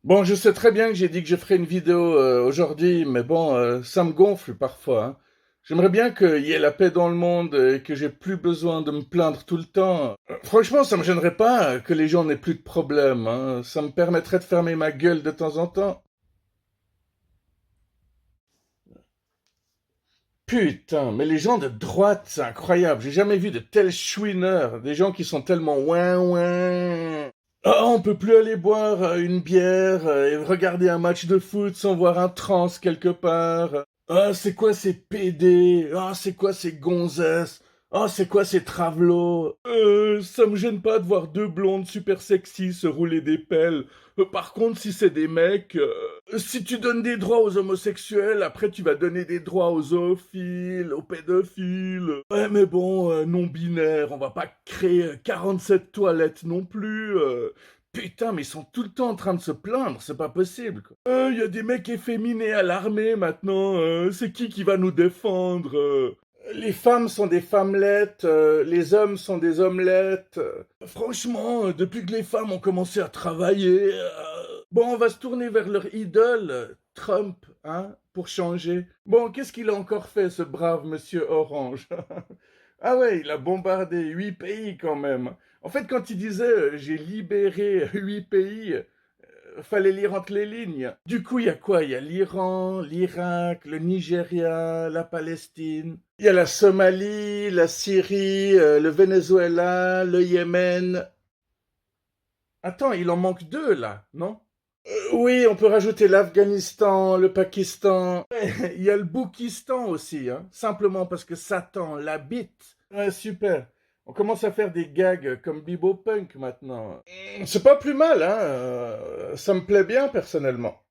Bon, je sais très bien que j'ai dit que je ferais une vidéo aujourd'hui, mais bon, ça me gonfle parfois, hein. J'aimerais bien qu'il y ait la paix dans le monde et que j'ai plus besoin de me plaindre tout le temps. Franchement, ça me gênerait pas que les gens n'aient plus de problèmes, hein. Ça me permettrait de fermer ma gueule de temps en temps. Putain, mais les gens de droite, c'est incroyable. J'ai jamais vu de tels chouineurs, des gens qui sont tellement ouin ouin. Ah, on peut plus aller boire une bière et regarder un match de foot sans voir un trans quelque part. Ah, c'est quoi ces PD? Ah, c'est quoi ces gonzesses? Ah, c'est quoi ces travelots? Ça me gêne pas de voir deux blondes super sexy se rouler des pelles. Par contre, si c'est des mecs, si tu donnes des droits aux homosexuels, après tu vas donner des droits aux zoophiles, aux pédophiles. Ouais, mais bon, non-binaire, on va pas créer 47 toilettes non plus. Putain, mais ils sont tout le temps en train de se plaindre, c'est pas possible, quoi. Y a des mecs efféminés à l'armée maintenant, c'est qui va nous défendre? Les femmes sont des femmelettes, les hommes sont des omelettes. Franchement, depuis que les femmes ont commencé à travailler, bon, on va se tourner vers leur idole, Trump, hein, pour changer. Bon, qu'est-ce qu'il a encore fait, ce brave monsieur Orange? Ah ouais, il a bombardé 8 pays quand même. En fait, quand il disait j'ai libéré 8 pays, fallait lire entre les lignes. Du coup, il y a quoi? Il y a l'Iran, l'Irak, le Nigeria, la Palestine. Il y a la Somalie, la Syrie, le Venezuela, le Yémen. Attends, il en manque deux là, non? Oui, on peut rajouter l'Afghanistan, le Pakistan. Ouais, il y a le Boukistan aussi, hein, simplement parce que Satan l'habite. Ouais, super. On commence à faire des gags comme Bibo Punk maintenant. C'est pas plus mal, hein. Ça me plaît bien personnellement.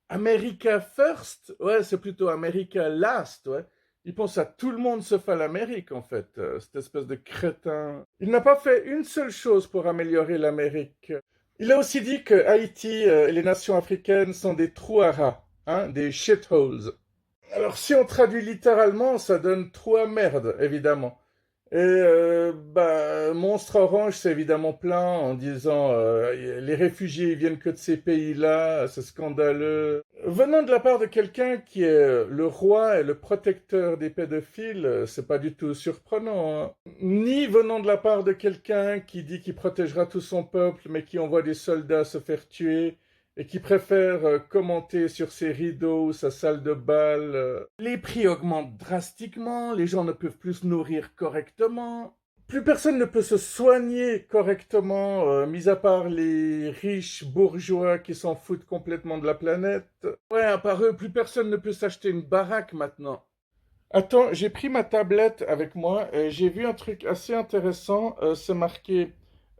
America First? Ouais, c'est plutôt America Last, ouais. Il pense à tout le monde sauf à l'Amérique, en fait, cette espèce de crétin. Il n'a pas fait une seule chose pour améliorer l'Amérique. Il a aussi dit que Haïti et les nations africaines sont des trous à rats, hein, des shitholes. Alors, si on traduit littéralement, ça donne trou à merde, évidemment. Et bah, Monstre Orange s'est évidemment plaint en disant les réfugiés ils viennent que de ces pays-là, c'est scandaleux. Venant de la part de quelqu'un qui est le roi et le protecteur des pédophiles, c'est pas du tout surprenant, hein. Ni venant de la part de quelqu'un qui dit qu'il protégera tout son peuple, mais qui envoie des soldats se faire tuer et qui préfère commenter sur ses rideaux ou sa salle de bal. Les prix augmentent drastiquement, les gens ne peuvent plus se nourrir correctement, plus personne ne peut se soigner correctement, mis à part les riches bourgeois qui s'en foutent complètement de la planète. Ouais, à part eux, plus personne ne peut s'acheter une baraque maintenant. Attends, j'ai pris ma tablette avec moi et j'ai vu un truc assez intéressant. C'est marqué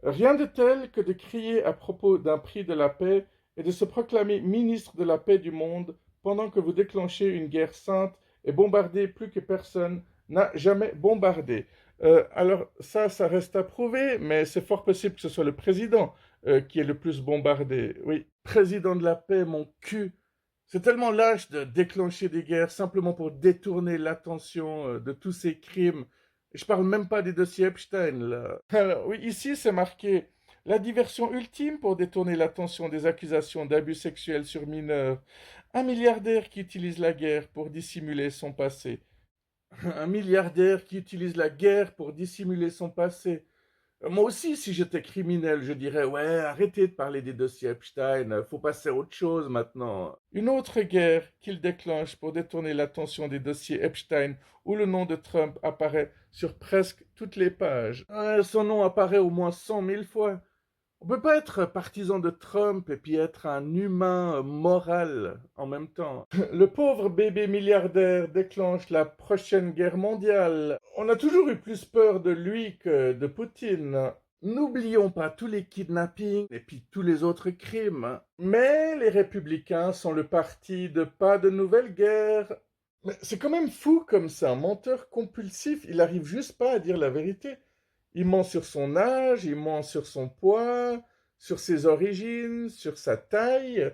rien de tel que de crier à propos d'un prix de la paix et de se proclamer ministre de la paix du monde pendant que vous déclenchez une guerre sainte et bombardez plus que personne n'a jamais bombardé. Alors ça reste à prouver, mais c'est fort possible que ce soit le président qui est le plus bombardé. Oui, président de la paix, mon cul. C'est tellement lâche de déclencher des guerres simplement pour détourner l'attention de tous ces crimes. Et je parle même pas des dossiers Epstein, là. Alors, oui, ici, c'est marqué la diversion ultime pour détourner l'attention des accusations d'abus sexuels sur mineurs. Un milliardaire qui utilise la guerre pour dissimuler son passé. Un milliardaire qui utilise la guerre pour dissimuler son passé. Moi aussi, si j'étais criminel, je dirais, ouais, arrêtez de parler des dossiers Epstein, faut passer à autre chose maintenant. Une autre guerre qu'il déclenche pour détourner l'attention des dossiers Epstein, où le nom de Trump apparaît sur presque toutes les pages. Son nom apparaît au moins 100 000 fois. On peut pas être partisan de Trump et puis être un humain moral en même temps. Le pauvre bébé milliardaire déclenche la prochaine guerre mondiale. On a toujours eu plus peur de lui que de Poutine. N'oublions pas tous les kidnappings et puis tous les autres crimes. Mais les républicains sont le parti de pas de nouvelles guerres. Mais c'est quand même fou comme ça, un menteur compulsif, il arrive juste pas à dire la vérité. Il ment sur son âge, il ment sur son poids, sur ses origines, sur sa taille.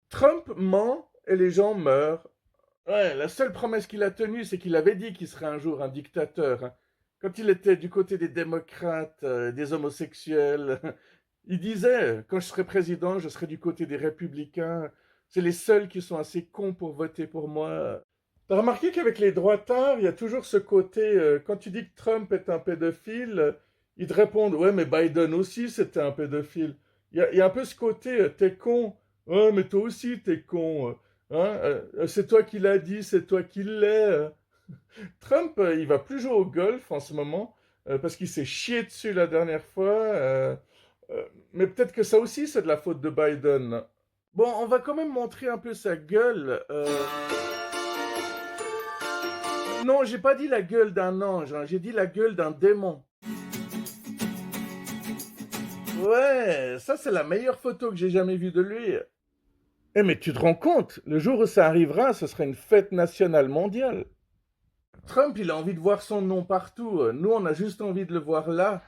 Trump ment et les gens meurent. Ouais, la seule promesse qu'il a tenue, c'est qu'il avait dit qu'il serait un jour un dictateur, hein. Quand il était du côté des démocrates, des homosexuels, Il disait, quand je serai président, je serai du côté des républicains. C'est les seuls qui sont assez cons pour voter pour moi. T'as remarqué qu'avec les droitards, il y a toujours ce côté, quand tu dis que Trump est un pédophile, ils te répondent, ouais, mais Biden aussi, c'était un pédophile. Il y a un peu ce côté, t'es con. Ouais, mais toi aussi, t'es con. Hein, c'est toi qui l'as dit, c'est toi qui l'es. Trump, il va plus jouer au golf en ce moment, parce qu'il s'est chié dessus la dernière fois. Mais peut-être que ça aussi, c'est de la faute de Biden. Bon, on va quand même montrer un peu sa gueule. Non, j'ai pas dit la gueule d'un ange, hein, j'ai dit la gueule d'un démon. Ouais, ça c'est la meilleure photo que j'ai jamais vue de lui. Eh mais tu te rends compte, le jour où ça arrivera, ce sera une fête nationale mondiale. Trump, il a envie de voir son nom partout. Nous, on a juste envie de le voir là.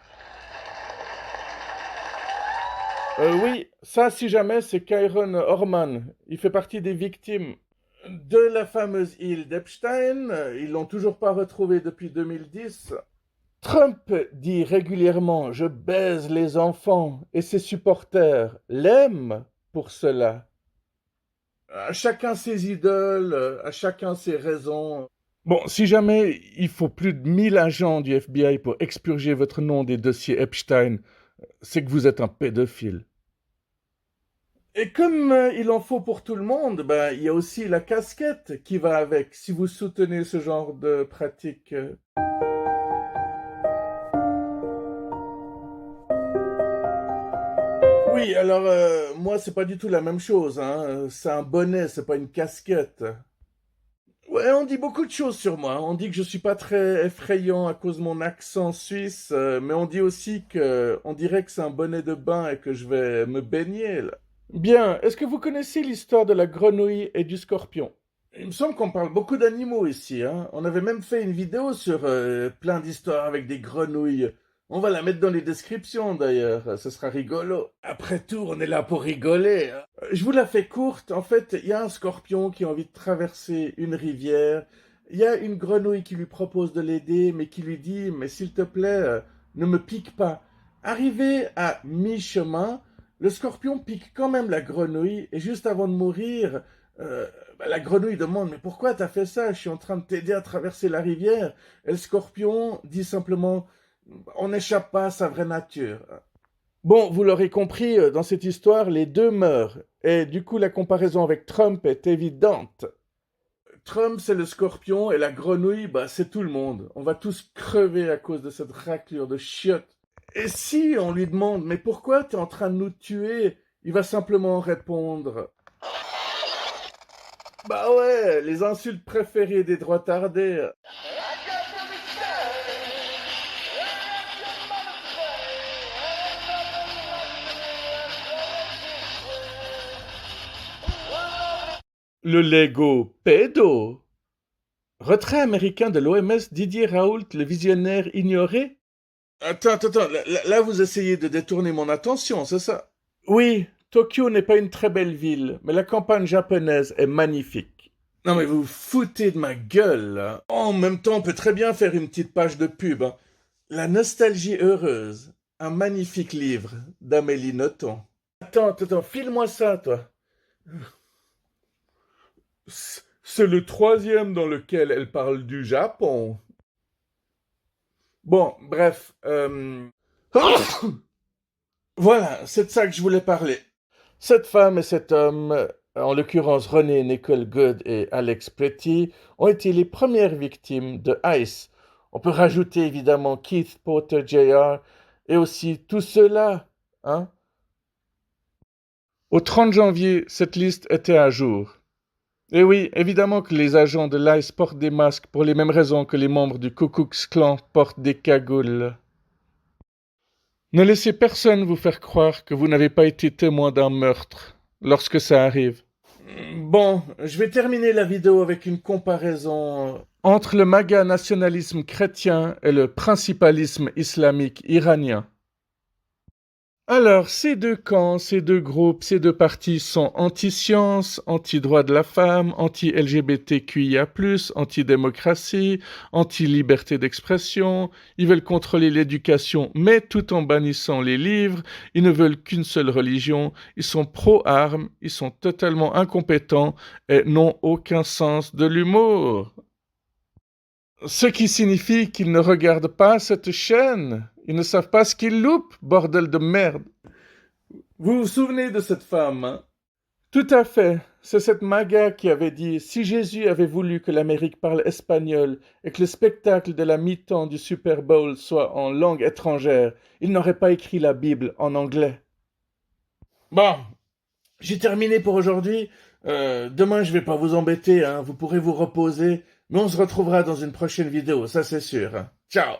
Oui, ça, si jamais, c'est Kyron Orman. Il fait partie des victimes de la fameuse île d'Epstein. Ils l'ont toujours pas retrouvé depuis 2010. Trump dit régulièrement «Je baise les enfants» et ses supporters l'aiment pour cela. À chacun ses idoles, à chacun ses raisons. Bon, si jamais il faut plus de 1000 agents du FBI pour expurger votre nom des dossiers Epstein, c'est que vous êtes un pédophile. Et comme il en faut pour tout le monde, ben, il y a aussi la casquette qui va avec, si vous soutenez ce genre de pratique. Oui, alors moi, c'est pas du tout la même chose, hein. C'est un bonnet, c'est pas une casquette. Ouais, on dit beaucoup de choses sur moi. On dit que je suis pas très effrayant à cause de mon accent suisse, mais on dit aussi que on dirait que c'est un bonnet de bain et que je vais me baigner là. Bien, est-ce que vous connaissez l'histoire de la grenouille et du scorpion? Il me semble qu'on parle beaucoup d'animaux ici, hein. On avait même fait une vidéo sur plein d'histoires avec des grenouilles. On va la mettre dans les descriptions d'ailleurs, ce sera rigolo. Après tout, on est là pour rigoler, hein. Je vous la fais courte, en fait, il y a un scorpion qui a envie de traverser une rivière. Il y a une grenouille qui lui propose de l'aider, mais qui lui dit, mais s'il te plaît, ne me pique pas. Arrivé à mi-chemin, le scorpion pique quand même la grenouille, et juste avant de mourir, la grenouille demande, mais pourquoi t'as fait ça? Je suis en train de t'aider à traverser la rivière. Et le scorpion dit simplement, on n'échappe pas à sa vraie nature. Bon, vous l'aurez compris, dans cette histoire, les deux meurent. Et du coup, la comparaison avec Trump est évidente. Trump, c'est le scorpion, et la grenouille, bah, c'est tout le monde. On va tous crever à cause de cette raclure de chiottes. Et si on lui demande, mais pourquoi t'es en train de nous tuer? Il va simplement répondre, bah ouais, les insultes préférées des droitardés. Le Lego pédo. Retrait américain de l'OMS, Didier Raoult, le visionnaire ignoré. Attends, là, vous essayez de détourner mon attention, c'est ça? Oui, Tokyo n'est pas une très belle ville, mais la campagne japonaise est magnifique. Non mais vous vous foutez de ma gueule, là. En même temps, on peut très bien faire une petite page de pub, hein. La nostalgie heureuse, un magnifique livre d'Amélie Nothomb. Attends, file-moi ça, toi. C'est le troisième dans lequel elle parle du Japon. Bon, bref. Voilà, c'est de ça que je voulais parler. Cette femme et cet homme, en l'occurrence René Nicole Good et Alex Pretty, ont été les premières victimes de ICE. On peut rajouter évidemment Keith Porter Jr. et aussi tous ceux-là, hein. Au 30 janvier, cette liste était à jour. Et oui, évidemment que les agents de l'ICE portent des masques pour les mêmes raisons que les membres du Ku Klux Klan portent des cagoules. Ne laissez personne vous faire croire que vous n'avez pas été témoin d'un meurtre lorsque ça arrive. Bon, je vais terminer la vidéo avec une comparaison entre le MAGA nationalisme chrétien et le principalisme islamique iranien. Alors, ces deux camps, ces deux groupes, ces deux partis sont anti-science, anti-droit de la femme, anti-LGBTQIA+, anti-démocratie, anti-liberté d'expression. Ils veulent contrôler l'éducation, mais tout en bannissant les livres. Ils ne veulent qu'une seule religion. Ils sont pro-armes, ils sont totalement incompétents et n'ont aucun sens de l'humour. Ce qui signifie qu'ils ne regardent pas cette chaîne. Ils ne savent pas ce qu'ils loupent, bordel de merde. Vous vous souvenez de cette femme, hein? Tout à fait. C'est cette Maga qui avait dit si Jésus avait voulu que l'Amérique parle espagnol et que le spectacle de la mi-temps du Super Bowl soit en langue étrangère, il n'aurait pas écrit la Bible en anglais. Bon, j'ai terminé pour aujourd'hui. Demain, je vais pas vous embêter, hein. Vous pourrez vous reposer, mais on se retrouvera dans une prochaine vidéo, ça c'est sûr, hein. Ciao!